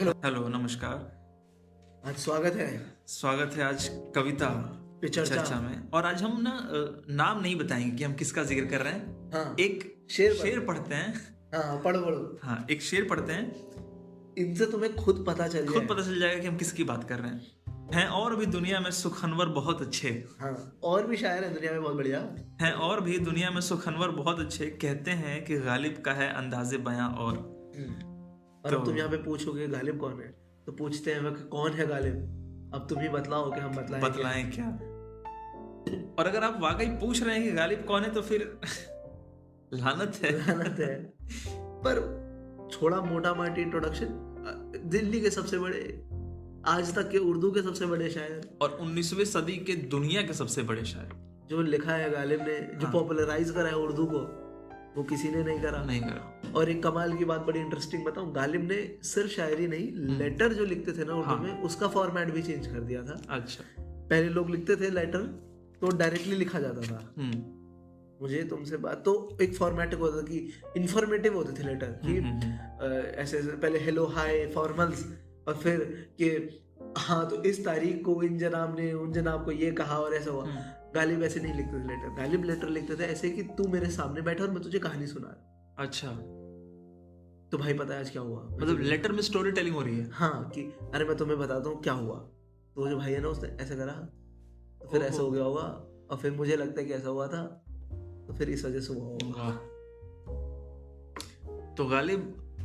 Hello. Hello, नमस्कार। आज स्वागत है स्वागत है आज कविता पे चर्चा। चर्चा में। और आज हम नाम नहीं बताएंगे कि हम किसका जिक्र कर रहे हैं। हाँ, एक शेर शेर पढ़ते हैं। हाँ, पढ़ो पढ़ो। हाँ, एक शेर पढ़ते हैं, इनसे तुम्हें खुद पता चल खुद जाए। पता चल जाएगा कि हम किसकी बात कर रहे हैं और भी दुनिया में सुखनवर बहुत अच्छे हाँ, और भी शायर है दुनिया में बहुत बढ़िया। हैं, और भी दुनिया में सुखनवर बहुत अच्छे, कहते हैं कि गालिब का है अंदाज़े बयां। और और तो अब तुम यहाँ पे पूछोगे गालिब कौन है, तो पूछते हैं कि कौन है गालिब। अब तुम ही बतलाओ कि हम बतलाएं क्या। और अगर आप वाकई पूछ रहे हैं कि गालिब कौन है तो फिर लानत है। लानत है। पर छोड़ा मोटा माटी इंट्रोडक्शन, दिल्ली के सबसे बड़े, आज तक के उर्दू के सबसे बड़े शायर, और 19वीं सदी के दुनिया के सबसे बड़े शायर। जो लिखा है गालिब ने, जो हाँ। पॉपुलराइज करा है उर्दू को, वो किसी ने नहीं करा। नहीं करा। और एक कमाल की बात, बड़ी इंटरेस्टिंग बताऊं, गालिब ने सिर्फ शायरी नहीं, लेटर जो लिखते थे ना उर्दू हाँ। में, उसका फॉर्मेट भी चेंज कर दिया था। अच्छा। पहले लोग लिखते थे लेटर तो डायरेक्टली लिखा जाता था, हम्म मुझे तुमसे बात, तो एक फॉर्मेट होता था कि इंफॉर्मेटिव होते थे लेटर कि ऐसे ऐसे पहले हेलो हाय फॉर्मल्स, और फिर कि हाँ तो इस तारीख को इन जनाब ने उन जनाब को ये कहा और ऐसा हुआ। गालिब ऐसे नहीं लिखते थे लेटर। गालिब लेटर लिखते थे ऐसे कि तू मेरे सामने बैठा और मैं तुझे कहानी सुना रहा हूं। अच्छा, तो भाई पता है आज क्या हुआ? मतलब लेटर में स्टोरी टेलिंग हो रही है। हाँ, कि अरे मैं तुम्हें बताता हूँ क्या हुआ। तो वो जो भाई है ना, उसने ऐसा करा तो फिर ऐसा हो गया होगा, और फिर मुझे लगता है कि ऐसा हुआ था, तो फिर इस वजह से हुआ होगा। वाह। तो गालिब,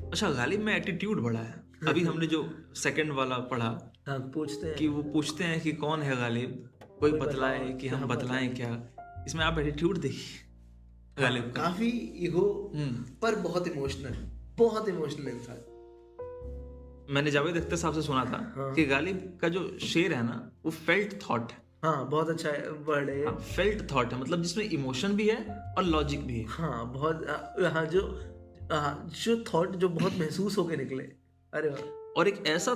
अच्छा, गालिब में एटीट्यूड बड़ा है। अभी हमने जो सेकंड वाला पढ़ा हाँ, पूछते हैं कि वो पूछते हैं कि कौन है गालिब, कोई बतलाए कि हम बतलाएं क्या। इसमें आप एटीट्यूड देखिए गालिब का। काफी ईगो, पर बहुत इमोशनल इंसान। मैंने जावेद अख्तर साहब से सुना था कि गालिब का जो शेर है ना, वो फेल्ट थॉट है। हाँ, बहुत अच्छा वर्ड है। हाँ, फेल्ट थॉट है, मतलब जिसमें इमोशन भी है और लॉजिक भी है। हाँ, बहुत। हाँ, जो थॉट जो बहुत महसूस होके निकले। अरे वाह। और एक ऐसा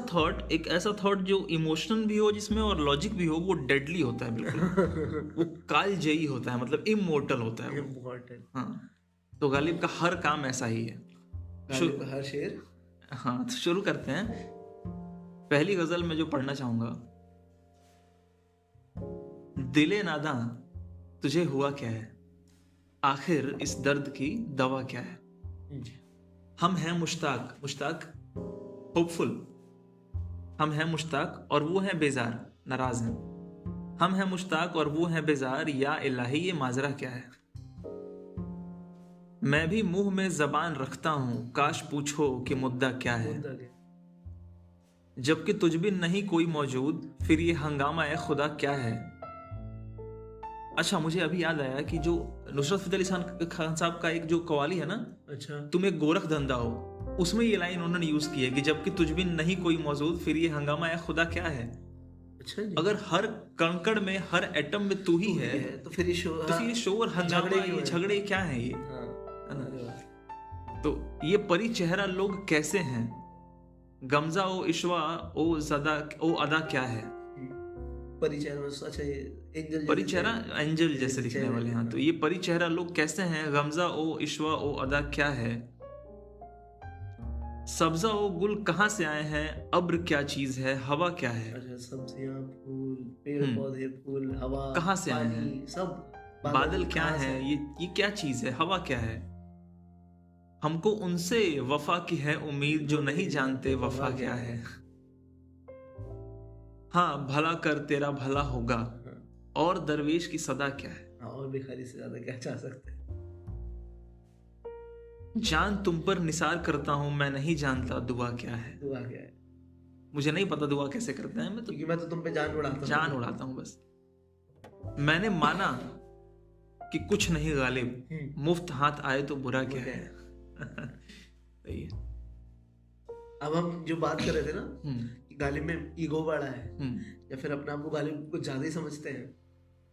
थॉट जो इमोशनल भी हो जिसमें और लॉजिक भी हो, वो डेडली होता है बिल्कुल। वो कालजयी होता है, मतलब इमोर्टल होता है वो। इम्पोर्टेंट। हाँ, तो गालिब का हर काम ऐसा ही है। गालिब का हर शेर। हाँ, तो शुरू करते हैं। पहली गजल में जो पढ़ना चाहूंगा, दिले नादा तुझे हुआ क्या है, आखिर इस दर्द की दवा क्या है। हम हैं मुश्ताक होपफुल, हम हैं मुश्ताक और वो हैं बेजार, नाराज हैं। हम हैं मुश्ताक और वो हैं बेजार, या इलाही ये माजरा क्या है। मैं भी मुंह में जबान रखता हूं, काश पूछो कि मुद्दा क्या है। जबकि तुझ बिन नहीं कोई मौजूद, फिर ये हंगामा है खुदा क्या है। अच्छा, मुझे अभी याद आया कि जो नुसरत फतेह अली खान साहब का एक जो कवाली है ना, अच्छा, तुम एक गोरख धंधा हो, उसमें ये लाइन उन्होंने यूज की है कि जबकि तुझ बिन नहीं कोई मौजूद, फिर ये हंगामा है खुदा क्या है। अच्छा जी। अगर हर कंकड़ में, हर एटम में तू ही है, तो फिर ये शोर हंगामा, ये झगड़े क्या है ये। तो ये परी चेहरा लोग कैसे हैं, गमजा ओ इश्वा ओ जदा ओ अदा क्या है। अच्छा, ये एंजल, परिचेहरा एंजल जैसे दिखने वाले हैं। तो ये परिचेहरा लोग कैसे हैं, गमजा ओ इश्वा ओ अदा क्या है। सब्जा ओ गुल कहाँ से आए हैं, अब्र क्या चीज है, हवा क्या है। अच्छा, सब्जियां, फूल, पेड़ पौधे, फूल, हवा कहाँ से आए हैं, सब बादल क्या है, ये क्या चीज है, हवा क्या है। हमको उनसे वफा की है उम्मीद, जो नहीं जानते वफा क्या है। हाँ, भला कर तेरा भला होगा, और दरवेश की सदा क्या है। हाँ, और भिखारी से ज्यादा क्या चाह सकते हैं। जान तुम पर निसार करता हूं, मैं नहीं जानता दुआ क्या है। दुआ क्या है, मुझे नहीं पता दुआ कैसे करते हैं। क्योंकि मैं तो तुम पे जान उड़ाता हूं बस। मैंने माना कि कुछ नहीं गालिब, मुफ्त हाथ आए तो बुरा क्या है। सही है। अब हम जो बात कर रहे थे ना कि गालिब में ईगो बड़ा है, या फिर अपने आप को गालिब कुछ ज्यादा ही समझते हैं,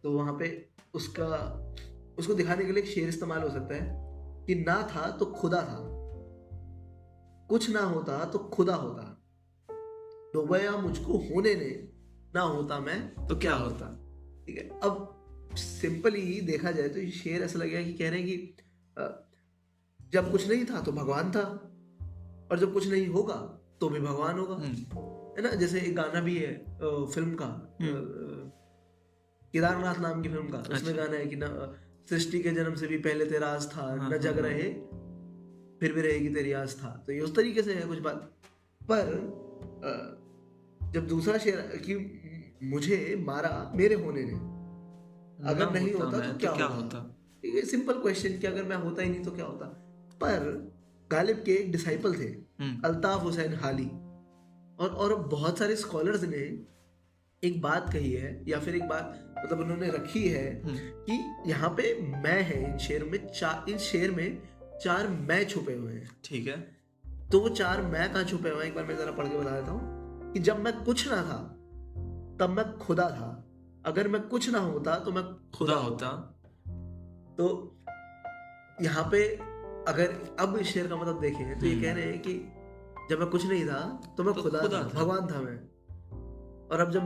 तो वहां पे उसको दिखाने के लिए एक शेर इस्तेमाल हो सकता है कि ना था तो खुदा था, कुछ ना होता तो खुदा होता, डुबाया मुझको होने ने, ना होता मैं तो क्या होता। ठीक है, अब सिंपली देखा जाए तो ये शेर ऐसा लगेगा कि कह रहे हैं कि जब कुछ नहीं था तो भगवान था, और जब कुछ नहीं होगा तो भी भगवान होगा, है ना। जैसे एक गाना भी है फिल्म का, केदारनाथ नाम की फिल्म का, उसमें गाना है कि ना सृष्टि के जन्म से भी पहले तेरा आस था, न जग रहे फिर भी रहेगी तेरी आस्था। तो ये उस तरीके से है कुछ बात। पर जब दूसरा शेर कि मुझे मारा मेरे होने ने, अगर नहीं होता तो क्या होता। सिंपल क्वेश्चन कि अगर मैं होता ही नहीं तो क्या होता। पर गालिब के एक डिसाइपल थे अल्ताफ हुसैन हाली, और बहुत सारे स्कॉलर्स ने एक बात कही है, या फिर एक बात मतलब उन्होंने रखी है कि यहाँ पे मैं है इन शेर में 4 मैं छुपे हुए हैं। ठीक है। तो वो 4 मैं कहाँ छुपे हुए हैं, एक बार मैं जरा पढ़ के बता देता हूँ कि जब मैं कुछ ना था तब मैं खुदा था, अगर मैं कुछ ना होता तो मैं खुदा होता। तो यहाँ पे अगर अब इस शेर का मतलब देखें तो ये कह रहे हैं कि जब मैं कुछ नहीं था तो मैं खुदा था, भगवान था मैं, और अब जब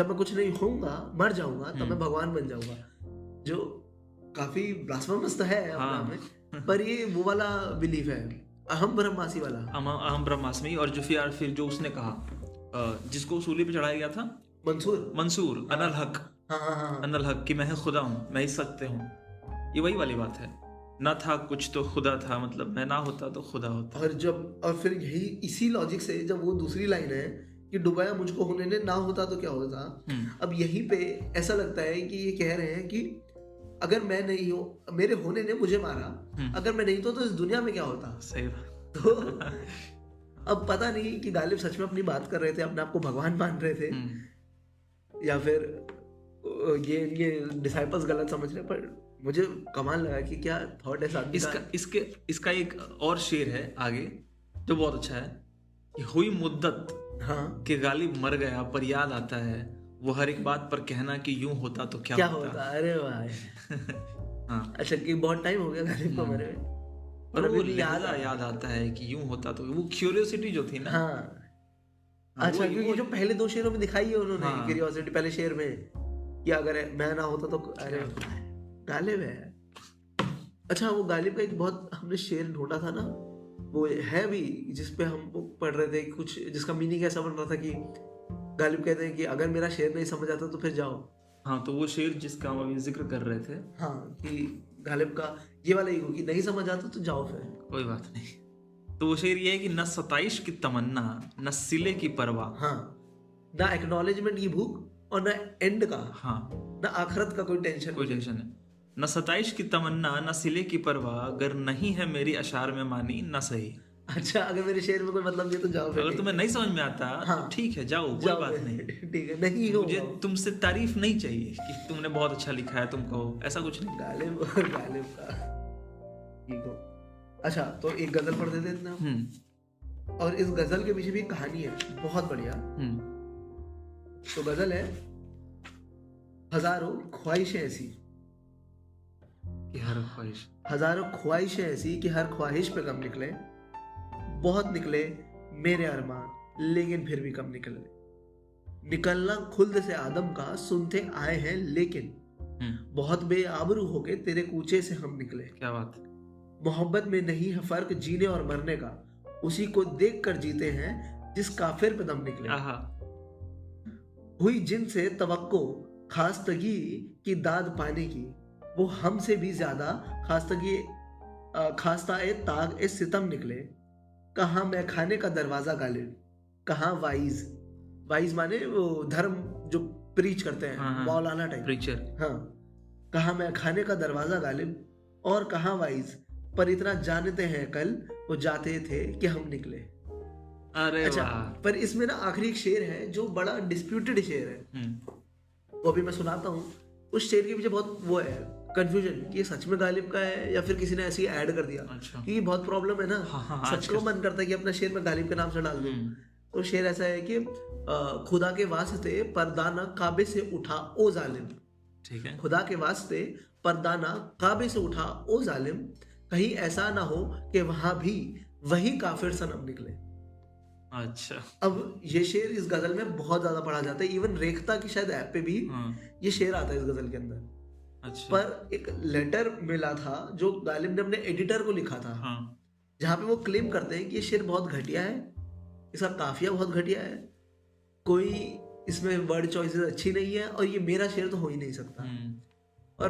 मैं कुछ नहीं होऊंगा, मर जाऊंगा, तब मैं भगवान बन जाऊंगा। जो काफी ब्लास्फेमस तो है अपने में, पर ये वो वाला बिलीफ है, अहम ब्रह्मास्मि वाला, अहम ब्रह्मास्मि। और फिर जो उसने कहा, जिसको सूली पे चढ़ाया गया था, मंसूर अनल हक, अनल हक कि मैं खुदा हूँ, मैं ही सत्य हूँ, ये वही वाली बात है। ना था कुछ तो खुदा था, मतलब मैं ना होता तो खुदा होता। और फिर यही इसी लॉजिक से जब वो दूसरी लाइन है कि डुबाया मुझको होने ने, ना होता तो क्या होता। अब यहीं पे ऐसा लगता है कि ये कह रहे हैं कि अगर मैं नहीं हूँ, मेरे होने ने मुझे मारा, अगर मैं नहीं तो इस दुनिया में क्या होता। सही। तो अब पता नहीं कि गालिब सच में अपनी बात कर रहे थे, अपने आप को भगवान मान रहे थे, या फिर ये डिसाइपल्स गलत समझ रहे। पर मुझे कमाल लगा कि क्या थॉट है साथ। इसका एक और शेर है आगे जो बहुत अच्छा है कि हुई मुद्दत कि गालिब मर गया पर याद आता है वो हर एक बात पर कहना कि यूं होता तो क्या होता। अरे भाई अच्छा कि बहुत टाइम हो गया गालिब को मरे हुए, पर वो याद आता है कि यूं होता तो, वो क्यूरियोसिटी जो थी ना। अच्छा क्योंकि जो पहले 2 शेरों में दिखाई है उन्होंने क्यूरियोसिटी, पहले शेर में कि अगर मैं ना होता तो, अरे गालिब है। अच्छा वो गालिब का एक बहुत हमने शेर ढूंढा था ना, वो है भी जिसपे हम पढ़ रहे थे कुछ, जिसका मीनिंग ऐसा बन रहा था कि गालिब कहते हैं कि अगर मेरा शेर नहीं समझ आता तो फिर जाओ। तो वो शेर जिसका हम अभी जिक्र कर रहे थे, कि गालिब का ये वाला ईगो कि नहीं समझ आता तो जाओ फिर, कोई बात नहीं। तो वो शेर ये है कि न सताइश की तमन्ना, न सिले की परवाह, ना एक्नॉलेजमेंट की भूख और न एंड का, न आखिरत का कोई टेंशन है। न सताइश की तमन्ना, न सिले की परवाह, अगर नहीं है मेरी अशार में मानी न सही। अच्छा अगर मेरे शेर में कोई मतलब नहीं तो जाओ। अगर तुम्हें नहीं समझ में आता तो ठीक है, जाओ, कोई बात नहीं। ठीक है, नहीं हो, मुझे तुमसे तारीफ नहीं चाहिए कि तुमने बहुत अच्छा लिखा है, तुम कहो, ऐसा कुछ नहीं। गालिब का ईगो। अच्छा तो एक गजल पढ़ देते इतना, और इस गजल के पीछे भी कहानी है बहुत बढ़िया। तो गजल है, हजारों ख्वाहिशें ऐसी कि हजारों ख्वाहिशें ऐसी कि हर ख्वाहिश पे कम निकले, बहुत निकले मेरे अरमान लेकिन फिर भी कम निकले, निकलना खुल्द से आदम का सुनते आए हैं लेकिन, बहुत बेआबरू होके तेरे कूचे से हम निकले। क्या बात। मोहब्बत में नहीं है फर्क जीने और मरने का, उसी को देख कर जीते हैं जिस काफिर पे दम निकले। हुई जिनसे तवक्को खास्तगी की दाद पाने की, वो हमसे भी ज्यादा खास्ता ए ताग ए सितम निकले। कहाँ मैं खाने का दरवाजा गालिब, कहाँ वाइज माने वो धर्म जो प्रीच करते हैं, मौलाना टाइप प्रीचर। कहाँ मैं खाने का दरवाजा गालिब और कहाँ वाइज, पर इतना जानते हैं कल वो जाते थे कि हम निकले। अरे अच्छा पर इसमें ना आखिरी एक शेर है जो बड़ा डिस्प्यूटेड शेर है, वो भी मैं सुनाता हूँ। उस शेर के पीछे बहुत वो है कंफ्यूजन कि ये सच में गालिब का है या फिर किसी ने ऐसे ही ऐड कर दिया। अच्छा। कि बहुत प्रॉब्लम है ना। सच को मन करता है कि अपना शेर में गालिब के नाम से डाल दूं। तो शेर ऐसा है कि खुदा के वास्ते पर्दाना काबे से उठा ओ जालिम। ठीक है। खुदा के वास्ते पर्दाना काबे से उठा ओ जालिम, कहीं ऐसा ना हो कि वहां भी वही काफिर सनम निकले। अच्छा। अब ये शेर इस गजल में बहुत ज्यादा पढ़ा जाता है, इवन रेखता की शायद ऐप पे भी ये शेर आता है इस गजल के अंदर। अच्छा। पर एक लेटर मिला था जो गालिब ने अपने एडिटर को लिखा था, जहाँ पे वो क्लेम करते हैं कि ये शेर बहुत घटिया है इसका काफिया बहुत घटिया है, कोई इसमें वर्ड चॉइसेस अच्छी नहीं है, और ये मेरा शेर तो हो ही नहीं सकता। और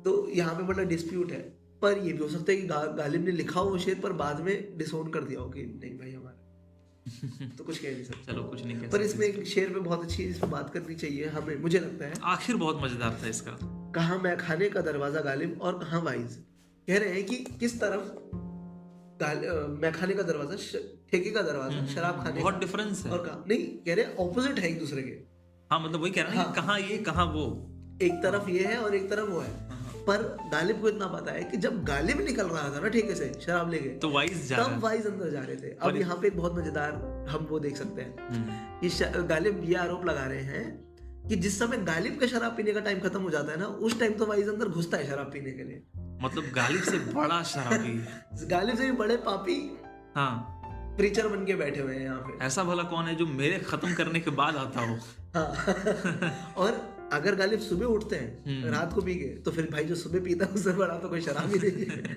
तो यहाँ पे बड़ा डिस्प्यूट है। पर ये भी हो सकता है कि गालिब ने लिखा हो वो शेर पर बाद में डिसोन कर दिया हो कि नहीं भाई हमारा तो कुछ कह नहीं सकते। चलो कुछ नहीं कह पर इसमें एक शेर पे बहुत अच्छी इस पे बात करनी चाहिए हमें, मुझे लगता है। आखिर बहुत मजेदार था इसका। कहाँ मैं खाने का दरवाजा गालिब और कहाँ वाइज। कह रहे हैं कि किस तरफ मैं खाने का दरवाजा, ठेके का दरवाजा, शराब खाने बहुत डिफरेंस है। और कहाँ नहीं, कह रहे हैं ऑपोजिट है एक दूसरे के। हाँ मतलब वही कह रहे हैं कहाँ ये कहाँ वो, एक तरफ ये है और एक तरफ वो है। पर गालिब को इतना पता है कि जब गालिब निकल रहा था ना ठेके से शराब लेके, तो वाइज जा तब वाइज अंदर जा रहे थे। अब यहाँ पे एक बहुत मजेदार हम वो देख सकते हैं कि गालिब ये आरोप लगा रहे हैं कि जिस समय गालिब का शराब पीने का टाइम खत्म हो जाता है ना, उस टाइम तो वाइज अंदर घुसता है शराब पीने के लिए। मतलब गालिब से बड़ा शराबी है। गालिब से भी बड़े पापी हाँ प्रीचर बन के बैठे हुए हैं यहाँ पे। ऐसा भला कौन है जो मेरे खत्म करने के बाद आता हो। हाँ और अगर गालिब सुबह उठते हैं रात को पी के, तो फिर भाई जो सुबह पीता है उससे बड़ा तो कोई शराब ही नहीं है।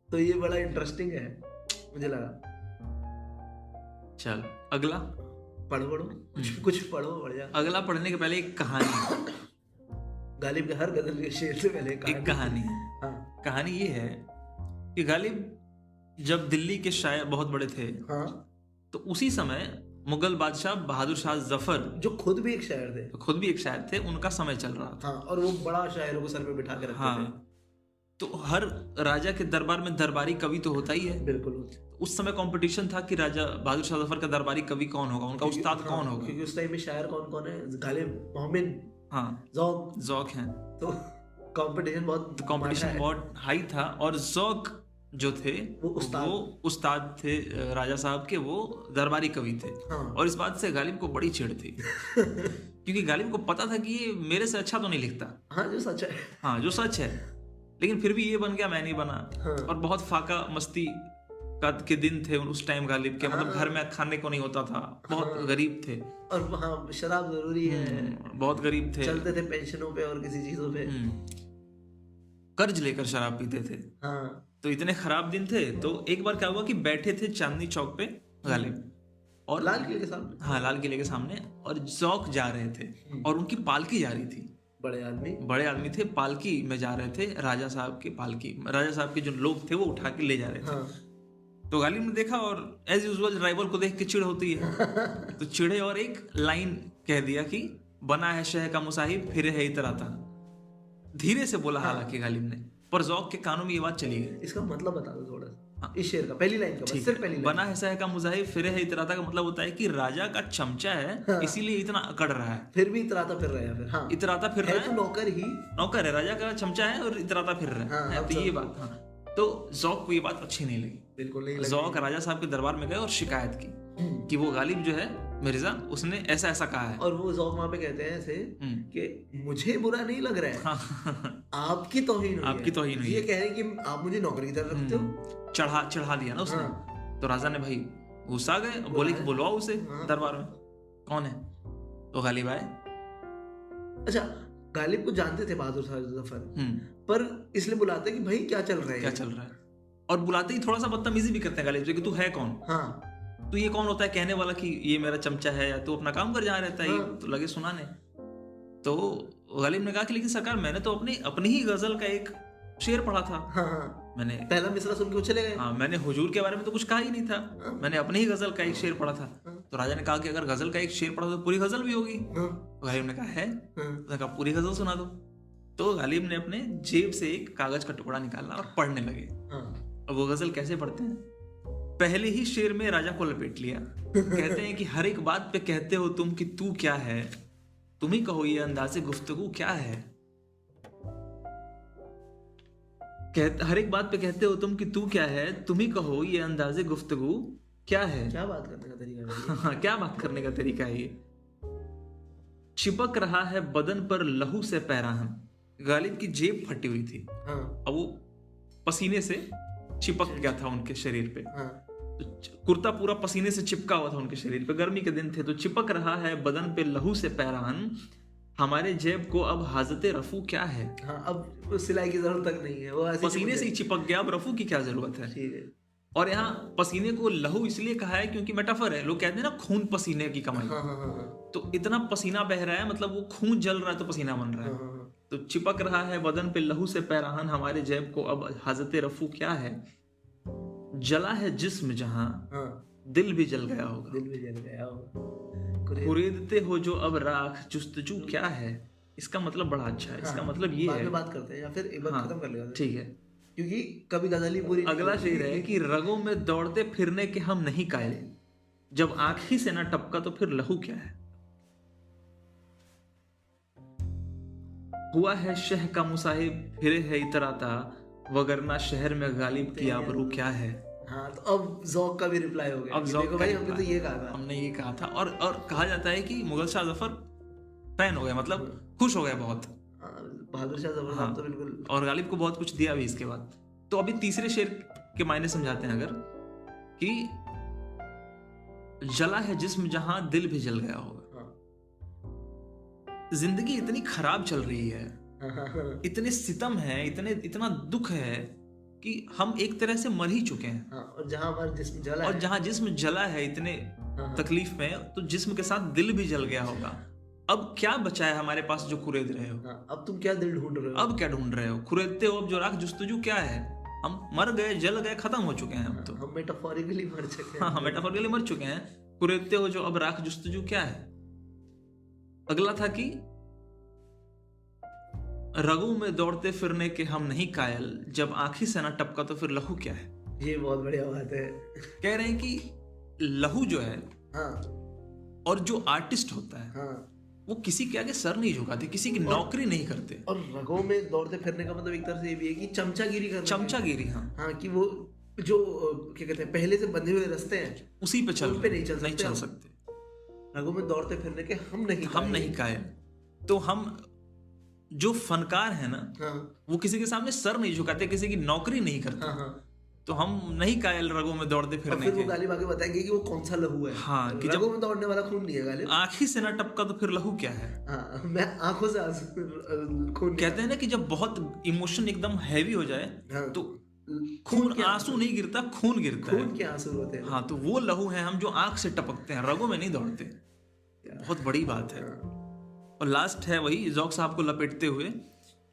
तो ये बड़ा इंटरेस्टिंग है मुझे लगा। चल अगला पढ़ो कुछ पढ़ो बढ़ जा। अगला पढ़ने के पहले एक कहानी, गालिब के हर गजल के शेर से पहले एक कहानी। हाँ। कहानी ये है कि गालिब जब दिल्ली के शायर बहुत बड़े थे, हाँ, तो उसी समय मुगल बादशाह बहादुर शाह जफर, जो खुद भी एक शायर थे, उनका समय चल रहा था। हाँ, और वो बड़ा शायरों को सर पे बिठा के रखते हाँ, थे। तो हर राजा के दरबार में दरबारी कवि तो होता ही है। बिल्कुल। उस समय कंपटीशन था कि राजा बहादुर शाह जफर का दरबारी कवि कौन होगा, उनका उस्ताद कौन होगा। क्योंकि उस टाइम में शायर कौन कौन है, गालिब, मोमिन, हाँ, ज़ौक़ हैं। तो कंपटीशन बहुत हाई था। और ज़ौक़ जो थे वो उस्ताद थे राजा साहब के, वो दरबारी कवि थे। हाँ। और इस बात से गालिब को बड़ी चिढ़ थी क्योंकि गालिब को पता था कि ये मेरे से अच्छा तो नहीं लिखता। हाँ, जो सच है। हाँ, जो सच है, लेकिन फिर भी ये बन गया, मैं नहीं बना। हाँ। और बहुत फाका मस्ती के दिन थे उस टाइम गालिब के। मतलब घर में खाने को नहीं होता था, बहुत गरीब थे। और हाँ, शराब जरूरी है, बहुत गरीब थे, चलते थे पेंशनों पे और किसी चीजों पे, कर्ज लेकर शराब पीते थे। हाँ। तो इतने खराब दिन थे। तो एक बार क्या हुआ कि बैठे थे चांदनी चौक पे गालिब, और लाल किले के सामने। हाँ, लाल किले के सामने, और ज़ौक़ जा रहे थे और उनकी पालकी जा रही थी। बड़े आदमी थे, पालकी में जा रहे थे। राजा साहब की पालकी, राजा साहब के जो लोग थे वो उठा के ले जा रहे थे। हाँ। तो गालिब ने देखा, और एज यूजुअल राइवल को देख के चिढ़ होती है तो चिढ़े और एक लाइन कह दिया कि बना है शह का मुसाहिब, फिर है इतराता। धीरे से बोला हालांकि गालिब ने, पर ज़ौक़ के कानों में ये बात चली गई। इसका मतलब बता दो थोड़ा सा, इस शेर का पहली लाइन का, बस सिर्फ पहली लाइन। बना है शह का मुसाहिब, फिर है इतराता का मतलब होता है कि राजा का चमचा है, इसीलिए इतना अकड़ रहा है। फिर भी इतराता फिर रहा है। फिर हाँ, इतराता फिर रहा है, तो नौकर है, राजा का चमचा है और इतराता फिर रहा है। तो ये बात, हाँ, तो ज़ौक़ को ये बात अच्छी नहीं लगी। बिल्कुल नहीं लगी। ज़ौक़ राजा साहब के दरबार में गए और शिकायत की कि वो गालिब जो है मिर्जा, उसने ऐसा ऐसा कहा है। और वो ज़ौक़ वहाँ पे कहते हैं ऐसे कि मुझे बुरा नहीं लग रहा है, आपकी तौहीन हुई है। ये कह रहे हैं कि आप मुझे नौकर की तरह रखते हो। चढ़ा दिया ना उसने। तो राजा ने भाई गुस्सा गए, बोले कि बुलवाओ उसे दरबार में। कौन है? तो गालिब आए। अच्छा, गालिब को जानते थे बहादुर शाह जफर, पर इसलिए बुलाते कि भाई क्या चल रहा है। और बुलाते ही थोड़ा सा बदतमीजी भी करते हैं गालिब से कि तू है कौन। हाँ। तो ये कौन होता है कहने वाला कि ये मेरा चमचा है, या तो अपना काम कर जहाँ रहता है। हाँ। तो लगे सुनाने। तो गालिब ने कहा कि लेकिन सरकार, मैंने तो अपनी ही गजल का एक शेर पढ़ा था। हाँ। मैंने पहला मिसरा सुन के चले गए। हाँ, मैंने हुजूर के बारे में तो कुछ कहा ही नहीं था। हाँ। मैंने अपनी ही गजल का एक शेर पढ़ा था। हाँ। तो राजा ने कहा कि अगर गजल का एक शेर पढ़ा तो पूरी गजल भी होगी। हाँ। तो गालिब ने कहा है। उसने कहा पूरी गजल सुना दो। तो गालिब ने अपने जेब से एक कागज का टुकड़ा निकाला और पढ़ने लगे। अब वो गजल कैसे पढ़ते हैं? पहले ही शेर में राजा को लपेट लिया। कहते हैं कि हर एक बात पे कहते हो तुम कि तू क्या है, तुम ही कहो ये अंदाज़े गुफ्तगू क्या है। हर एक बात पे कहते हो तुम कि तू क्या है, तुम ही कहो ये अंदाज़े गुफ्तगू क्या है। क्या बात करने का तरीका है? क्या बात करने का तरीका है ये। चिपक रहा है बदन पर लहू से पैराहन। गालिब की जेब फटी हुई थी। हाँ। अब वो पसीने से चिपक गया था उनके शरीर पे। हाँ। तो कुर्ता पूरा पसीने से चिपका हुआ था उनके शरीर पे। गर्मी के दिन थे। तो चिपक रहा है बदन पे लहू से पैराहन, हमारे जेब को अब हाजते रफू क्या है। हाँ, अब सिलाई की जरूरत तक नहीं है, वो ऐसे पसीने से ही चिपक गया, अब रफू की क्या जरूरत है। ठीक है। और यहाँ पसीने को लहू इसलिए कहा है क्योंकि मेटाफर है। लोग कहते हैं ना खून पसीने की कमाई। तो इतना पसीना बह रहा है, मतलब वो खून जल रहा है तो पसीना बन रहा है। तो चिपक रहा है बदन पे लहू से पैराहन हमारे जैब को अब हाजते रफू क्या है। जला है जिस्म जहां दिल भी जल गया होगा। दिल भी जल गया होगा। कुरेदते हो जो अब राख जुस्तजू क्या है। इसका मतलब बड़ा अच्छा है। इसका मतलब ये है, बात करते हैं या फिर एक बार खत्म कर लेगा। ठीक है, क्योंकि कभी गजल ही पूरी। अगला शेर है कि रगों में दौड़ते फिरने के हम नहीं कायल, जब आंख ही से ना टपका तो फिर लहू क्या है। हुआ है शह का मुसाहिब फिरे है इतराता, वगरना शहर में गालिब की आबरू क्या है। हाँ, तो अब ज़ौक़ का भी रिप्लाई हो गया। अब ज़ौक़ देखो भाई, हमने तो ये कहा था। हमने ये कहा था। और कहा जाता है कि मुगल शाह जफर फैन हो गया, मतलब खुश हो गया बहुत। बहादुर शाह जफर साहब तो बिल्कुल। और गालिब को बहुत कुछ दिया भी इसके बाद। तो अभी तीसरे शेर के मायने समझाते हैं अगर, कि जला है जिस्म जहां दिल भी जल गया होगा। जिंदगी इतनी खराब चल रही है, इतने सितम है, इतना दुख है कि हम एक तरह से मर ही चुके हैं। और जहां हमारा जिस्म जला और जहां जिस्म जला है इतने तकलीफ में, तो जिस्म के साथ दिल भी जल गया होगा। अब क्या बचा है हमारे पास जो कुरेद रहे हो। अब तुम क्या दिल ढूंढ रहे हो। अब क्या ढूंढ रहे हो, कुरेदते हो अब जो राख जुस्तजू क्या है। हम मर गए, जल गए, खत्म हो चुके हैं हम तो। हम मेटाफोरिकली मर चुके हैं। हाँ, मेटाफोरिकली मर चुके हैं। कुरेदते हो जो अब राख जुस्तजू क्या है। अगला था कि रगों में दौड़ते फिरने के हम नहीं कायल, जब आंखी से ना टपका तो फिर लहू क्या है। ये बहुत बढ़िया बात है। कह रहे हैं कि लहू जो है, और जो आर्टिस्ट होता है, वो किसी के आगे सर नहीं झुकाते, किसी की नौकरी नहीं करते। और रगों में दौड़ते फिरने का मतलब एक तरह से ये भी है कि चमचागिरी करना। चमचागिरी, हाँ, कि वो जो क्या कहते हैं पहले से बंधे हुए रास्ते हैं उसी पे उन पे नहीं चल सकते। रगों में दौड़ते फिरने के हम नहीं कायल। तो हम जो फनकार है ना, वो किसी के सामने सर नहीं झुकाते, किसी की नौकरी नहीं करते। तो हम नहीं कायल रगों में दौड़ते फिरने के। वो गालिब आगे बताएंगे कि वो कौन सा लहू है। हाँ, कि रगों में दौड़ने वाला खून नहीं है गालिब। आंखी से ना टपका तो फिर लहू क्या है। हाँ, मैं आंखों से खून। कहते हैं ना कि जब बहुत इमोशन एकदम हैवी हो जाए, तो खून आंसू नहीं गिरता, खून गिरता है। खून के आंसू होते हैं। हाँ, तो वो लहू है हम जो आंख से टपकते हैं, रगों में नहीं दौड़ते। बहुत बड़ी बात है। और लास्ट है वही ज़ौक़ साहब को लपेटते हुए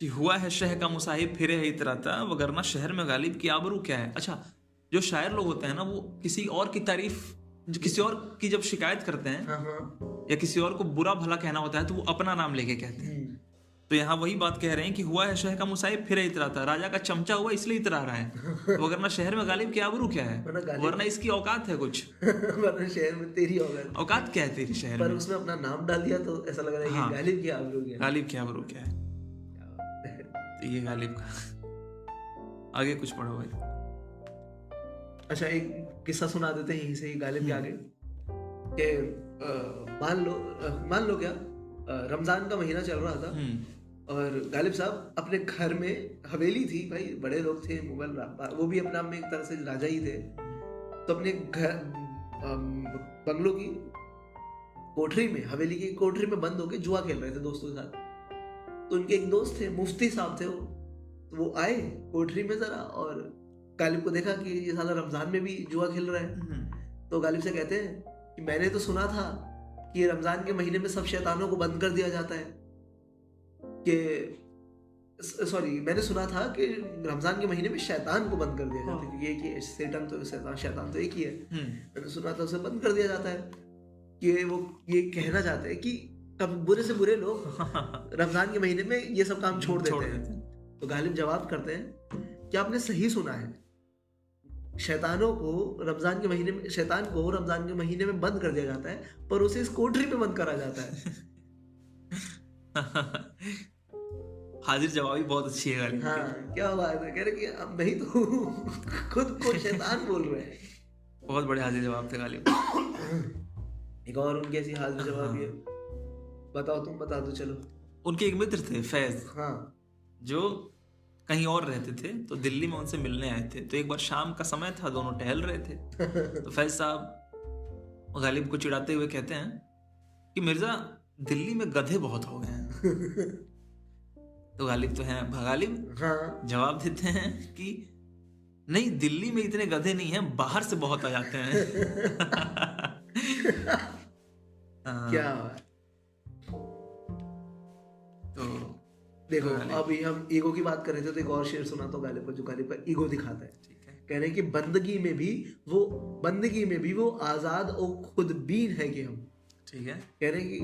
कि हुआ है शह का मुसाहिब फिरे है इतराता, वगरना शहर में गालिब की आबरू क्या है। अच्छा, जो शायर लोग होते हैं ना, वो किसी और की तारीफ, किसी और की जब शिकायत करते हैं या किसी और को बुरा भला कहना होता है, तो वो अपना नाम लेके कहते हैं। तो यहाँ वही बात कह रहे हैं कि हुआ है शह का मुसाहिब फिरे इतराता, राजा का चमचा हुआ इसलिए इतरा रहा है, वगरना शहर में गालिब की आबरू क्या है, वरना इसकी औकात है कुछ। वरना शहर में तेरी औकात क्या है तेरी शहर पर में। उसने अपना नाम डाल दिया तो ऐसा लग रहा है कि गालिब की आबरू क्या है। गालिब की आबरू क्या है। तो ये गालिब का। आगे कुछ पढ़ो भाई। अच्छा, एक किस्सा सुना देते हैं यहीं से ही गालिब के आगे। कि मान लो क्या, रमजान का महीना चल रहा था और गालिब साहब अपने घर में, हवेली थी भाई, बड़े लोग थे मुगल, वो भी अपने आप में एक तरह से राजा ही थे। तो अपने घर बंगलों की कोठरी में, हवेली की कोठरी में बंद होके जुआ खेल रहे थे दोस्तों के साथ। तो उनके एक दोस्त थे, मुफ्ती साहब थे वो। तो वो आए कोठरी में जरा, और गालिब को देखा कि ये साला रमजान में भी जुआ खेल रहा है। तो गालिब से कहते हैं कि मैंने तो सुना था कि रमजान के महीने में सब शैतानों को बंद कर दिया जाता है। मैंने सुना था कि रमजान के महीने में शैतान को बंद कर दिया जाता है, क्योंकि ये शैतान तो एक ही है। मैंने सुना था उसे बंद कर दिया जाता है, कि वो ये कहना चाहते हैं कि कब बुरे से बुरे लोग रमजान के महीने में ये सब काम छोड़ देते हैं। तो गालिब जवाब करते हैं कि आपने सही सुना है, शैतान को रमजान के महीने में बंद कर दिया जाता है, पर उसे इस कोठरी में बंद करा जाता है। हाजिर जवाबी बहुत अच्छी है गालिब। हाँ, क्या बात है। कह रहे कि अब नहीं तो खुद को शैतान बोल रहे हैं। बहुत बड़े हाजिर जवाब थे गालिब। एक और उनकी ऐसी हाजिर जवाब है, बताओ, तुम बता दो चलो। उनके एक मित्र थे फैज, जो कहीं और रहते थे, तो दिल्ली में उनसे मिलने आए थे। तो एक बार शाम का समय था, दोनों टहल रहे थे। तो फैज साहब गालिब को चिढ़ाते हुए कहते हैं कि मिर्जा, दिल्ली में गधे बहुत हो गए हैं। तो गालिब तो हैं गालिब, जवाब देते हैं कि नहीं, दिल्ली में इतने गधे नहीं हैं, बाहर से बहुत आ जाते हैं। क्या हुआ? तो देखो अभी हम ईगो की बात कर रहे थे, तो एक और शेर सुना तो गालिब का, जो गालिब का ईगो दिखाता है। कह रहे हैं कि बंदगी में भी वो आजाद और खुदबीन है कि हम, ठीक है, कह रहे हैं कि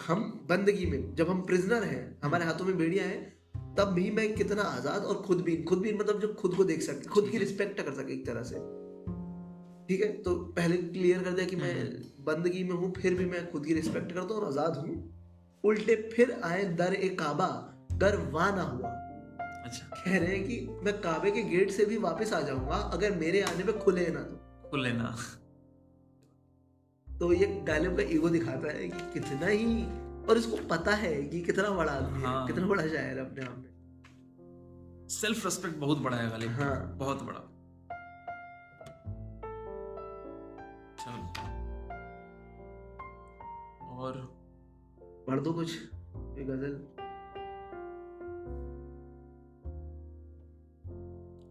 हम बंदगी में, जब हम प्रिजनर हैं, हमारे हाथों में बेड़ियां हैं, तब भी मैं कितना आजाद और खुदबीन मतलब जो खुद को देख सके, खुद की रिस्पेक्ट कर सके एक तरह से। ठीक है, तो पहले क्लियर कर दिया कि मैं बंदगी में हूँ, फिर भी मैं खुद की रिस्पेक्ट करता हूँ और आजाद हूँ। उल्टे फिर आए दर ए काबा, गरवा ना हुआ। अच्छा, कह रहे हैं कि मैं काबे के गेट से भी वापस आ जाऊंगा अगर मेरे आने पे खुले ना, तो खुले ना। तो ये गालिब का ईगो दिखाता है कि कितना ही, और इसको पता है कि कितना बड़ा आदमी है, कितना बड़ा शायर है अपने आप में। सेल्फ रिस्पेक्ट बहुत बड़ा है गालिब। हाँ, बहुत बड़ा। और पढ़ दो कुछ एक गजल।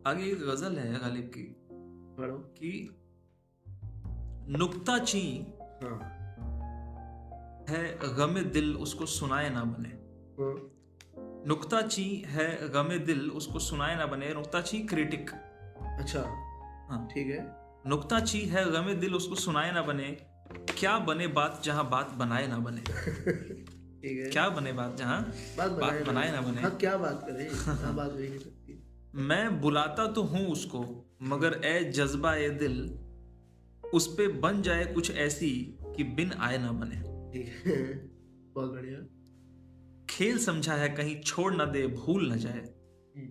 आगे एक गजल है गालिब की, पढ़ो। कि नुक्ता ची है गमे दिल उसको सुनाए ना बने। नुक्ता ची है गमे दिल उसको सुनाए ना बने। नुक्ता ची क्रिटिक। अच्छा, हाँ ठीक है। नुक्ता ची है गमे दिल उसको सुनाए ना बने, क्या बने बात जहां बात बनाए ना बने। ठीक है, क्या बने बात जहां बात बनाए ना बने। हाँ, क्या बात करें, बात हो ही नहीं सकती। मैं बुलाता तो हूँ उसको, मगर ए जज्बा ए दिल उस पे बन जाए कुछ ऐसी कि बिन आए ना बने। ठीक है, बहुत बढ़िया। खेल समझा है कहीं छोड़ ना दे भूल न जाए।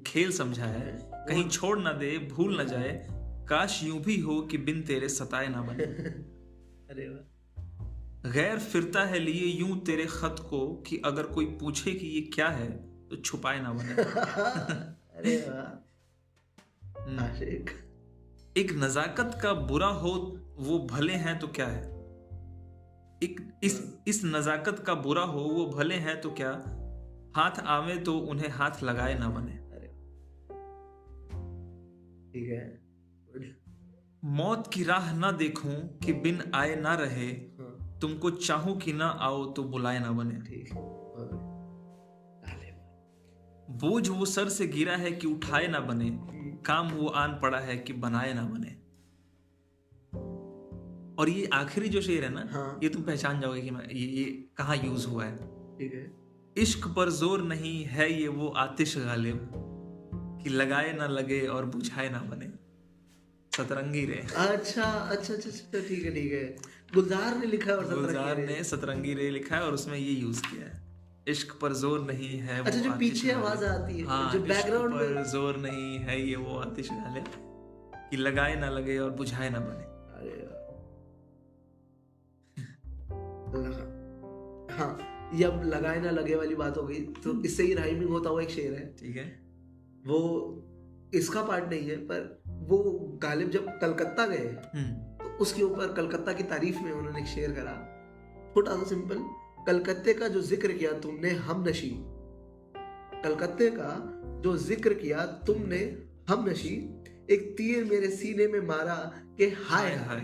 खेल समझा है कहीं छोड़ ना दे भूल न जाए, काश यूं भी हो कि बिन तेरे सताए ना बने। अरे वाह। गैर फिरता है लिए यूं तेरे खत को, कि अगर कोई पूछे कि ये क्या है तो छुपाए ना बने। अरे वाह, आशिक। एक नजाकत का बुरा हो वो भले हैं तो क्या है। इस नजाकत का बुरा हो वो भले हैं तो क्या, हाथ आवे तो उन्हें हाथ लगाए ना बने। ठीक है। मौत की राह ना देखूं कि बिन आए ना रहे, तुमको चाहूं कि ना आओ तो बुलाए ना बने। ठीक है। बोझ वो सर से गिरा है कि उठाए ना बने, काम वो आन पड़ा है कि बनाए ना बने। और ये आखिरी जो शेर है ना, हाँ। ये तुम पहचान जाओगे कि ये कहाँ यूज हुआ है। ठीक है। इश्क पर जोर नहीं है ये वो आतिश गालिब, कि लगाए ना लगे और बुझाए ना बने। सतरंगी रे। अच्छा, ठीक है। गुलजार ने लिखा है, और गुलजार ने सतरंगी रे लिखा है और उसमें ये यूज किया है। इश्क पर जोर नहीं है अच्छा, जो पीछे आवाज आती है, हाँ, जो बैकग्राउंड पर जोर नहीं है ये वो आतिश गालिब, कि लगाए ना लगे और बुझाए ना बने। हाँ, ये अब लगाए ना लगे वाली बात हो गई, तो इससे ही राइमिंग होता हुआ एक शेर है। ठीक है, वो इसका पार्ट नहीं है, पर वो गालिब जब कलकत्ता गए तो उसके ऊपर कलकत्ता की तारीफ में उन्होंने एक शेर करा, छोटा सा सिंपल। कलकत्ते का जो जिक्र किया तुमने हमनशी, कलकत्ते का जो जिक्र किया तुमने हमनशी, एक तीर मेरे सीने में मारा कि हाय हाय।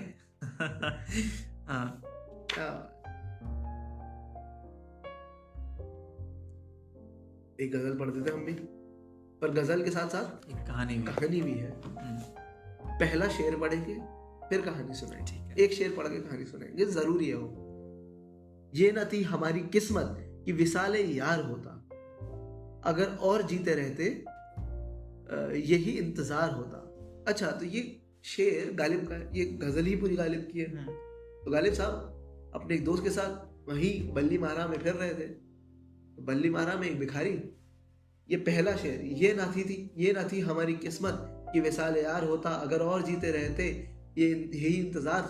एक गजल पढ़ते थे हम भी, पर गजल के साथ साथ एक कहानी भी है। पहला शेर पढ़ेंगे फिर कहानी सुनाएंगे, एक शेर पढ़ के कहानी सुनाएंगे, जरूरी है वो। ये न थी हमारी किस्मत कि विसाले यार होता, अगर और जीते रहते यही इंतजार होता। अच्छा, तो ये शेर गालिब का, ये गजल ही पूरी गालिब की है। तो गालिब साहब अपने एक दोस्त के साथ वहीं बल्ली मारा में फिर रहे थे। बल्ली मारा में एक भिखारी, ये पहला शेर, ये ना थी हमारी किस्मत कि विसाले यार होता, अगर और जीते रहते यही इंतजार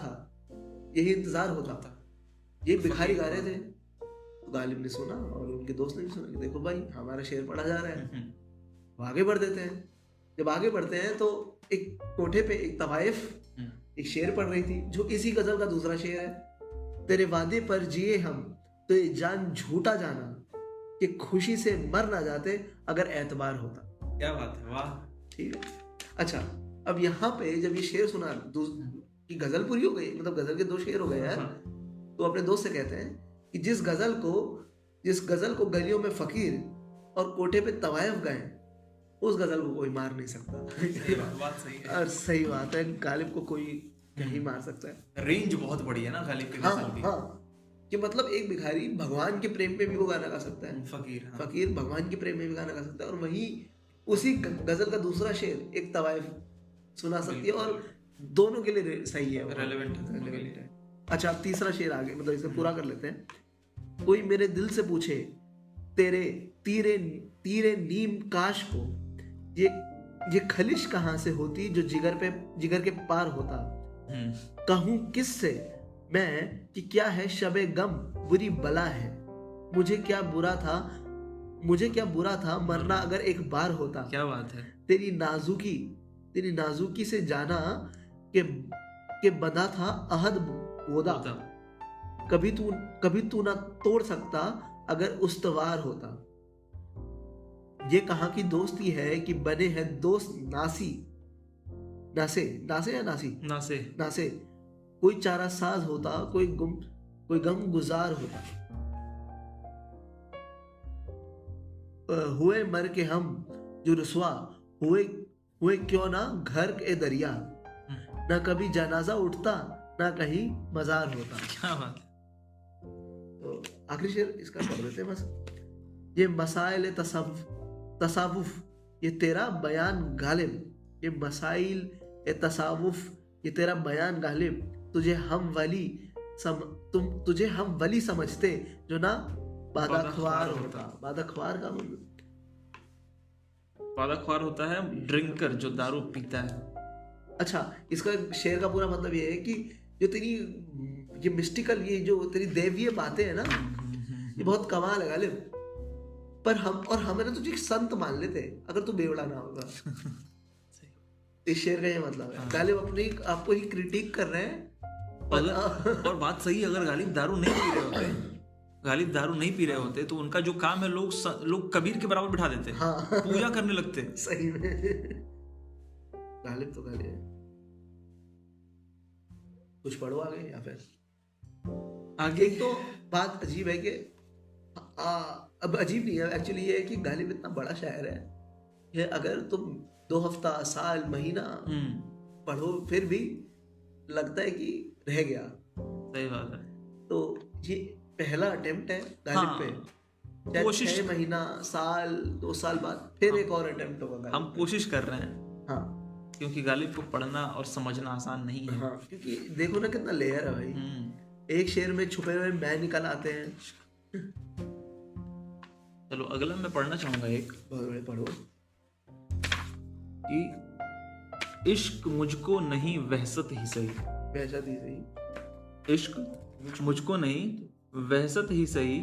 होता। ये भिखारी गा रहे थे, तो गालिब ने सुना और उनके दोस्त ने भी सुना कि देखो भाई, हमारा शेर पढ़ा जा रहा है, तो आगे बढ़ देते हैं। जब आगे बढ़ते हैं तो एक कोठे पे एक तवाइफ एक शेर पढ़ रही थी, जो इसी गजल का दूसरा शेर है। तेरे वादे पर जिए हम तो ये जान झूठा जाना, कि खुशी से मर ना जाते अगर एतबार होता। क्या बात है, वाह। ठीक है। अच्छा, अब यहाँ पे जब ये शेर सुना कि गजल पूरी हो गई, मतलब गजल के 2 शेर हो गए यार, तो अपने दोस्त से कहते हैं कि जिस गजल को गलियों में फकीर और कोठे पे तवायफ गए, उस गजल को कोई मार नहीं सकता। बात सही है। और सही बात है, गालिब को कोई नहीं मार सकता है। रेंज बहुत बड़ी है ना गालिब की गजल की। हाँ, कि मतलब एक भिखारी भगवान के प्रेम में भी वो गाना गा सकता है, फकीर भगवान के प्रेम में भी गाना गा सकता है, और वही उसी गजल का दूसरा शेर एक तवायफ सुना सकती है, और दोनों के लिए सही है, रेलेवेंट है। अच्छा, अब तीसरा शेर आगे, मतलब इसे पूरा कर लेते हैं। कोई मेरे दिल से पूछे तेरे तीरे नीम काश को, ये खलिश कहाँ से होती जो जिगर के पार होता। कहूँ किससे मैं कि क्या है शबे गम बुरी बला है, मुझे क्या बुरा था मरना अगर एक बार होता। क्या बात है। तेरी नाजुकी से जाना के बंधा था अहद वोदा, कभी तू ना तोड़ सकता अगर उस्तवार होता। ये कहाँ की दोस्ती है कि बने हैं दोस्त नासे, कोई चारा साज होता, कोई गम गुजार होता। हुए मर के हम जो रुसवा हुए क्यों ना घर के दरिया, ना कभी जनाजा उठता ना कहीं मजार होता। क्या बात। तो आखिरी शेर इसका पढ़ देते हैं बस। ये मसाइल तसावुफ ये तेरा बयान गालिब, ये मसाइल तसावुफ ये तेरा बयान गालिब, तुझे हम वली समझते जो ना बादाख्वार होता। बादाख्वार होता है ड्रिंकर, जो दारू पीता है। अच्छा, इसका शेर का पूरा मतलब ये है कि जो तेरी ये मिस्टिकल, ये जो तेरी दैवीय बातें हैं ना, ये बहुत कमाल है गालिब, पर हमें ना तुझे संत मान लेते अगर तू बेवड़ा ना होगा। इस शेर का ये मतलब है। गालिब आपको ही क्रिटिक कर रहे हैं। और बात सही, अगर गालिब दारू नहीं पी रहे होते तो उनका जो काम है लोग कबीर के बराबर बिठा देते। हाँ। पूजा करने लगते। सही में गालिब तो गालिब है। कुछ पढ़ो आगे या फिर आगे। एक तो बात अजीब है कि अब अजीब नहीं है एक्चुअली, ये है कि गालिब इतना बड़ा शायर है, ये अगर तुम 2 हफ्ता साल महीना पढ़ो फिर भी लगता है कि रह गया। सही बात है। तो ये पहला अटेम्प्ट है गालिब पे, कोशिश 6 महीना साल 2 साल बाद फिर एक और अटेम्प्ट होगा। हम कोशिश कर रहे हैं। हाँ, क्योंकि गालिब को पढ़ना और समझना आसान नहीं है। हाँ, क्योंकि देखो ना कितना लेयर है भाई, एक शेर में छुपे हुए मैं निकल आते हैं। चलो अगला मैं पढ़ना चाहूंगा एक। पढ़ो। कि इश्क मुझको नहीं वहसत ही सही, इश्क मुझको नहीं वहसत ही सही,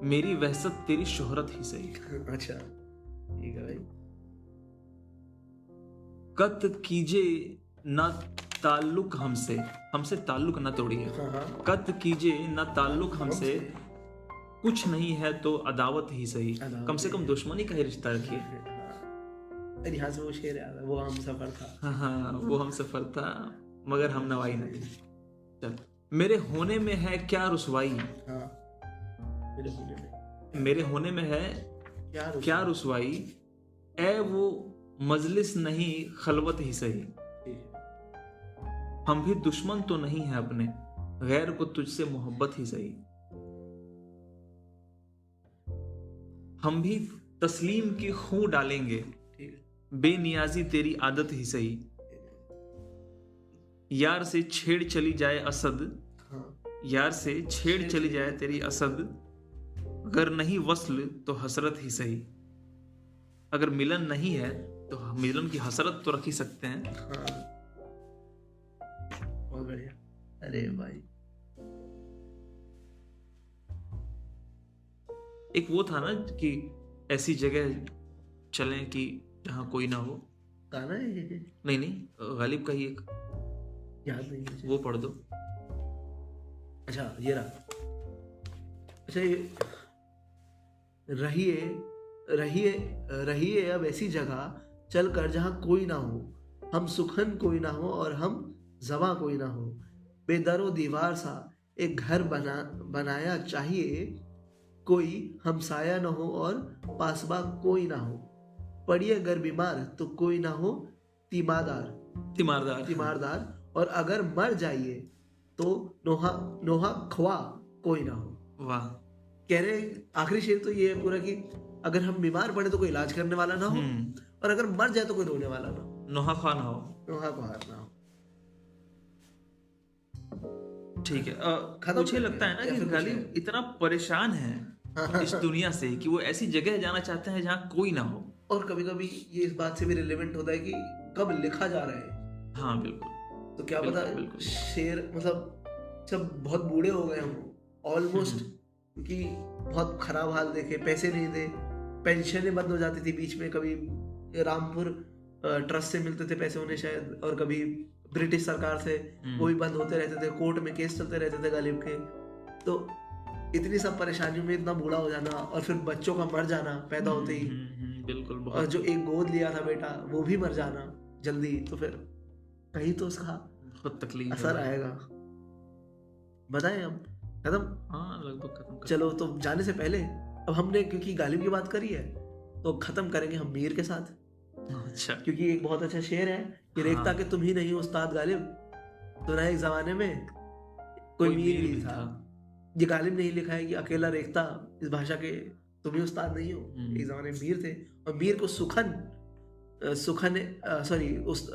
मेरी वहसत तेरी शोहरत ही सही। अच्छा ठीक है भाई। कत कीजे ना ताल्लुक हमसे ताल्लुक ना तोड़िए। कत कीजे ना ताल्लुक हमसे, कुछ नहीं है तो अदावत ही सही, कम से कम दुश्मनी का ही रिश्ता रखिए। यहाँ से वो शेर याद है, वो हम सफर था। हाँ, वो हम सफर था मगर हम नवाई न थी। चल, मेरे होने में है क्या रुसवाई। मेरे होने में है क्या रुसवाई, ए वो मजलिस नहीं खलवत ही सही। हम भी दुश्मन तो नहीं है अपने, गैर को तुझसे मोहब्बत ही सही। हम भी तस्लीम की खूं डालेंगे, बेनियाजी तेरी आदत ही सही। यार से छेड़ चली जाए असद, यार से छेड़ चली जाए तेरी असद, अगर नहीं वस्ल तो हसरत ही सही। अगर मिलन नहीं है तो मिलन की हसरत तो रख ही सकते हैं। बहुत बढ़िया। अरे भाई, एक वो था ना कि ऐसी जगह चलें कि जहां कोई ना हो। गाना है ये? नहीं, गालिब का ही एक याद नहीं मुझे। वो पढ़ दो। अच्छा ये रहा। अच्छा, ये रहिए अब ऐसी जगह चलकर जहां कोई ना हो, हम सुखन कोई ना हो और हम जवा कोई ना हो। बेदरो दीवार सा एक घर बनाया चाहिए, कोई हमसाया न हो और पासबा कोई ना हो। पड़िए अगर बीमार तो कोई ना हो तीमारदार, और अगर मर जाइए तो नोहा ख्वा कोई ना हो। वाह। कह रहे आखिरी शेर तो ये है पूरा कि अगर हम बीमार पड़े तो कोई इलाज करने वाला ना हो, और अगर मर जाए तो कोई रोने वाला ना हो, नोहा ख्वा ना हो। ठीक है। मुझे लगता है ना कि गालिब इतना परेशान है इस दुनिया से कि वो ऐसी जगह जाना चाहते हैं जहाँ कोई ना हो। और कभी कभी ये इस बात से भी रिलेवेंट होता है कि कब लिखा जा रहा है। हाँ बिल्कुल। तो क्या पता शेर मतलब जब बहुत बूढ़े हो गए हम ऑलमोस्ट, क्योंकि बहुत खराब हाल देखे, पैसे नहीं थे, पेंशनें बंद हो जाती थी बीच में, कभी रामपुर ट्रस्ट से मिलते थे पैसे उन्हें शायद, और कभी ब्रिटिश सरकार से वो भी बंद होते रहते थे, कोर्ट में केस चलते रहते थे गालिब के। तो इतनी सब परेशानियों में इतना बूढ़ा हो जाना, और फिर बच्चों का मर जाना पैदा होते ही, बिल्कुल। और जो एक गोद लिया था बेटा वो भी मर जाना जल्दी, तो फिर कहीं तो उसका बहुत तकलीफ असर आएगा। बताएं हम खत्म? हाँ लगभग खत्म। चलो तो जाने से पहले अब हमने क्योंकि गालिब की बात करी है तो खत्म करेंगे हम मीर के साथ। अच्छा। क्योंकि एक बहुत अच्छा शेर है कि रेखता के तुम ही नहीं उस्ताद गालिब, तो ना एक जमाने में कोई मीर भी था। ये गालिब ने ही लिखा है कि अकेला रेखता इस भाषा के तुम ही उस्ताद नहीं हो, एक जमाने में मीर थे, और मीर को उस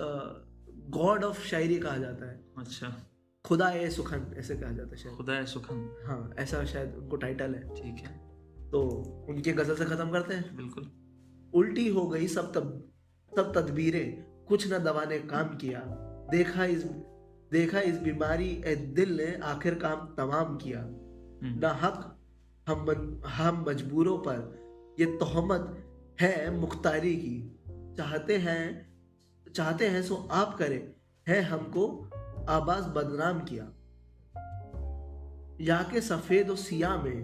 गॉड ऑफ शायरी कहा जाता है। अच्छा। खुदा ए सुखन ऐसे कहा जाता है शायद। खुदा ए सुखन, हाँ ऐसा शायद उनको टाइटल है। ठीक है। तो उनके गजल से खत्म करते हैं। बिल्कुल। उल्टी हो गई सब तदबीरें, कुछ न दवा ने काम किया, देखा इस बीमारी ए दिल ने आखिर काम तमाम किया। ना हक हम मजबूरों पर ये तोहमत है मुख्तारी की, चाहते हैं सो आप करें, है हमको आबाज बदनाम किया। या के सफेद और सिया में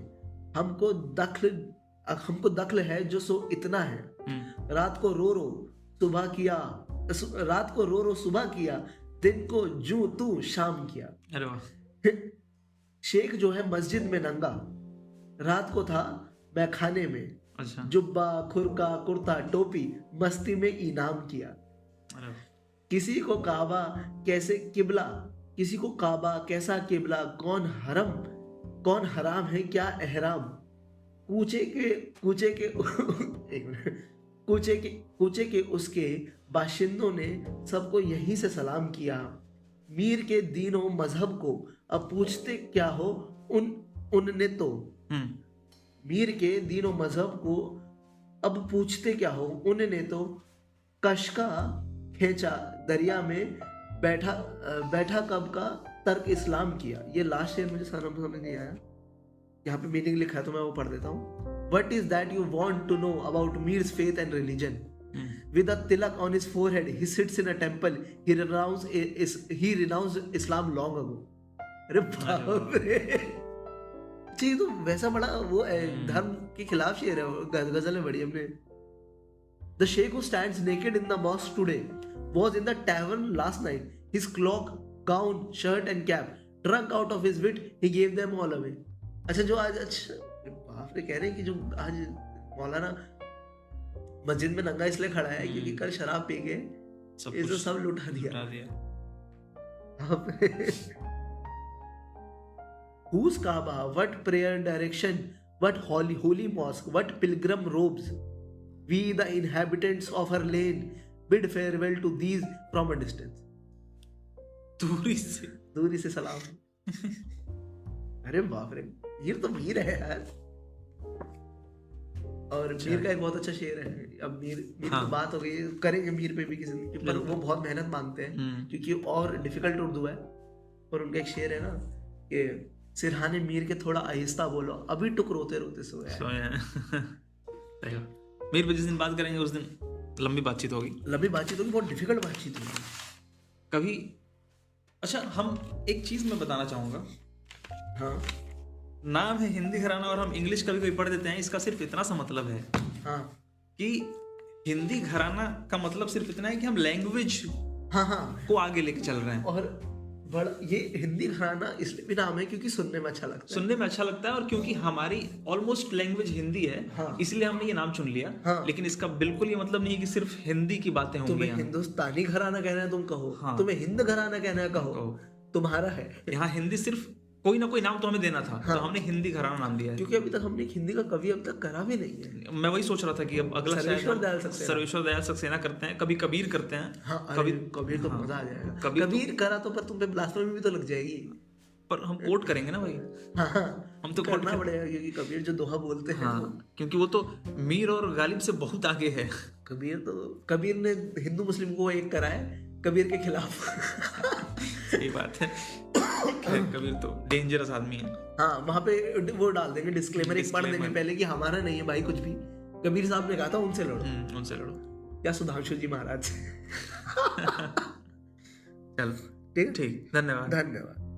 हमको दखल है जो सो इतना है। रात को रो रो सुबह किया, दिन को जू तू शाम किया। अरे वाह। शेख जो है मस्जिद में नंगा, रात को था मैं खाने में। अच्छा। जुब्बा खुरका कुर्ता टोपी मस्ती में इनाम किया। अरे किसी को काबा कैसा किबला, कौन हराम है क्या एहराम। कूचे के उसके बाशिंदों ने सबको यहीं से सलाम किया। मीर के दीनों मजहब को अब पूछते क्या हो उनने तो। मीर के दीनों मजहब को अब पूछते क्या हो उनने तो। कशका खेचा दरिया में बैठा कब का तर्क इस्लाम किया। ये लास्ट शेर मुझे समझ नहीं आया, यहाँ पे मीनिंग लिखा है तो मैं वो पढ़ देता हूँ। What is that you want to know about Mir's faith and religion? With a tilak on his forehead, he sits in a temple. He renounced Islam long ago. अरे बाप रे, जी तो वैसा बड़ा वो धर्म के खिलाफ शेर है, गजल है बड़ी हमने। The sheikh who stands naked in the mosque today was in the tavern last night. His cloak, gown, shirt and cap, drunk out of his wit, he gave them all away. अच्छा जो आज बाप रे कह रहे हैं कि जो आज मौलाना मस्जिद में नंगा इसलिए खड़ा है क्योंकि कल शराब पी के इसे सब लुटा दिया। Whose Kaaba, what prayer direction, what holy mosque, what pilgrim robes. We the inhabitants of her lane bid farewell to these from a distance. दूरी से सलाम। अरे बाप रे, ये तो मीर है यार। और मीर का एक बहुत अच्छा शेर है। अब मीर की बात हो गई, करेंगे मीर पे भी किसी दिन, पर वो बहुत मेहनत मांगते हैं क्योंकि और डिफिकल्ट उर्दू है। और उनका एक शेर है ना कि सिरहाने मीर के थोड़ा आहिस्ता बोलो, अभी टुक रोते रोते सोया। मीर पे जिस दिन बात करेंगे उस दिन लंबी बातचीत होगी, बहुत डिफिकल्ट बातचीत होगी कभी। अच्छा, हम एक चीज मैं बताना चाहूंगा। हाँ, नाम है हिंदी घराना और हम इंग्लिश कभी कभी पढ़ देते हैं। इसका सिर्फ इतना सा मतलब है हाँ, कि हिंदी घराना का मतलब सिर्फ इतना है कि हम लैंग्वेज हाँ को आगे लेके चल रहे हैं। और बड़ा ये हिंदी घराना इसलिए भी नाम है क्योंकि सुनने में अच्छा लगता है, सुनने में अच्छा लगता है, और क्योंकि हमारी ऑलमोस्ट लैंग्वेज हिंदी है, हाँ। इसलिए हमने ये नाम चुन लिया। हाँ। लेकिन इसका बिल्कुल ये मतलब नहीं है कि सिर्फ हिंदी की बातें होंगी तुम्हें यहाँ। हिंदुस्तानी घराना कहना है तुम कहो, हाँ। तुम्हें हिंद घराना कहना है कहो, कहो। तुम्हारा है। यहाँ हिंदी सिर्फ कोई ना कोई नाम तो हमें देना था, हाँ। तो हमने हिंदी घराना नाम दिया है। क्योंकि अभी तक हमने एक हिंदी का कवि अब तक करा भी नहीं है। मैं वही सोच रहा था कि अब अगला शायद सर्वेश्वर हम दयाल सक्सेना। सर्वेश्वर दयाल सक्सेना करते हैं, कभी कबीर करते हैं। हाँ, कबीर तो मजा आ जाएगा। कबीर करा तो पर तुम पे ब्लास्फेमी भी तो लग जाएगी। पर हम कोट करेंगे ना भाई। हाँ, हम तो करना पड़ेगा क्योंकि कबीर जो दोहा बोलते हैं हाँ, क्योंकि वो तो मीर और गालिब से बहुत आगे है। कबीर ने हिंदू मुस्लिम को एक करा है कबीर के खिलाफ। सही बात है। कबीर तो डेंजरस आदमी है। हाँ, वहां पे वो डाल देंगे डिस्क्लेमर एक पढ़ देंगे पहले कि हमारा नहीं है भाई कुछ भी, कबीर साहब ने कहा था उनसे लड़ो। उनसे लड़ो या सुधांशु जी महाराज। चलो ठीक, धन्यवाद।